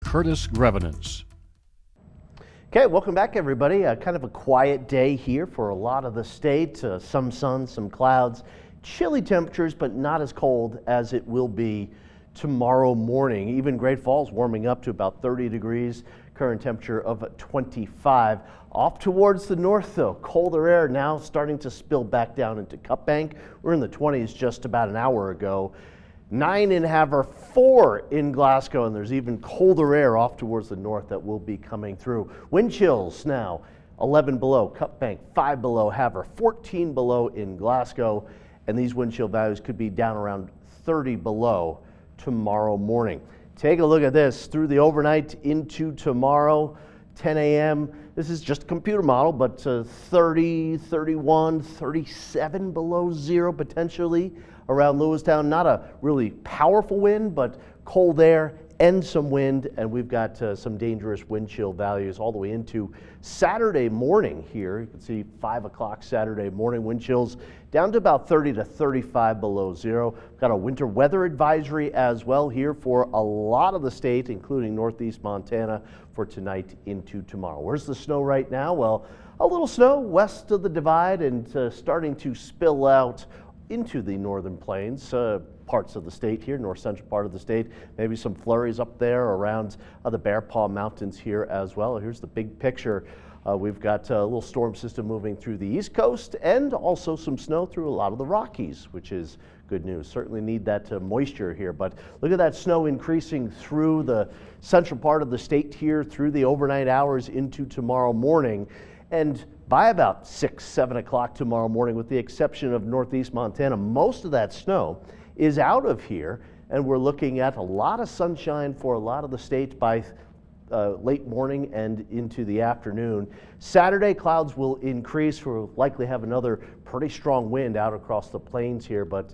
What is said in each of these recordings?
Curtis Grevenance. Okay, welcome back everybody. Kind of a quiet day here for a lot of the state. Some sun, some clouds, chilly temperatures, but not as cold as it will be tomorrow morning. Even Great Falls warming up to about 30 degrees, current temperature of 25. Off towards the north though, colder air now starting to spill back down into Cut Bank. We're in the 20s just about an hour ago. 9 in Havre, 4 in Glasgow, and there's even colder air off towards the north that will be coming through. Wind chills now 11 below Cut Bank, 5 below Havre, 14 below in Glasgow, and these wind chill values could be down around 30 below tomorrow morning. Take a look at this through the overnight into tomorrow, 10 a.m. This is just a computer model, but 30, 31, 37 below zero potentially around Lewistown. Not a really powerful wind, but cold air and some wind, and we've got some dangerous wind chill values all the way into Saturday morning here. You can see 5 o'clock Saturday morning, wind chills down to about 30 to 35 below zero. We've got a winter weather advisory as well here for a lot of the state, including northeast Montana, for tonight into tomorrow. Where's the snow right now? Well, a little snow west of the divide and starting to spill out into the northern plains, parts of the state here, north central part of the state. Maybe some flurries up there around the Bear Paw Mountains here as well. Here's the big picture. We've got a little storm system moving through the east coast and also some snow through a lot of the Rockies, which is good news. Certainly need that moisture here, but look at that snow increasing through the central part of the state here through the overnight hours into tomorrow morning. And by about 6, 7 o'clock tomorrow morning, with the exception of northeast Montana, most of that snow is out of here, and we're looking at a lot of sunshine for a lot of the state by late morning and into the afternoon. Saturday, clouds will increase. We'll likely have another pretty strong wind out across the plains here, but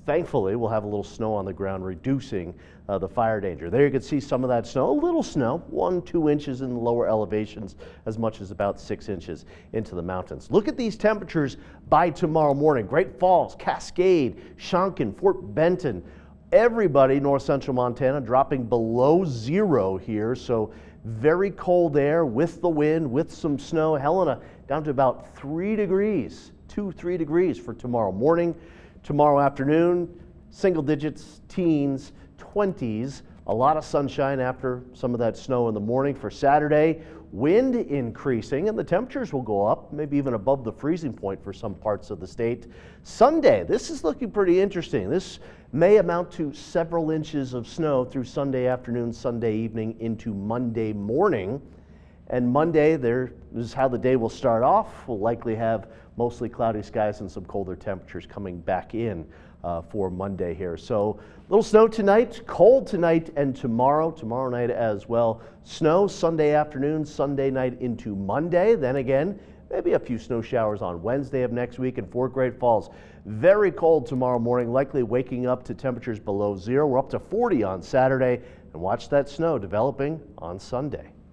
thankfully we'll have a little snow on the ground, reducing the fire danger. There you can see some of that snow, a little snow, 1-2 inches in the lower elevations, as much as about 6 inches into the mountains. Look at these temperatures by tomorrow morning. Great Falls, Cascade, Shonkin, Fort Benton, everybody north central Montana dropping below zero here, so very cold air with the wind, with some snow. Helena down to about 3 degrees, 2-3 degrees for tomorrow morning. Tomorrow afternoon, single digits, teens, 20s, a lot of sunshine after some of that snow in the morning. For Saturday, wind increasing and the temperatures will go up, maybe even above the freezing point for some parts of the state. Sunday, this is looking pretty interesting. This may amount to several inches of snow through Sunday afternoon, Sunday evening into Monday morning. And Monday, there is how the day will start off. We'll likely have mostly cloudy skies and some colder temperatures coming back in for Monday here. So a little snow tonight, cold tonight and tomorrow night as well. Snow Sunday afternoon, Sunday night into Monday. Then again, maybe a few snow showers on Wednesday of next week in Fort Great Falls. Very cold tomorrow morning, likely waking up to temperatures below zero. We're up to 40 on Saturday, and watch that snow developing on Sunday.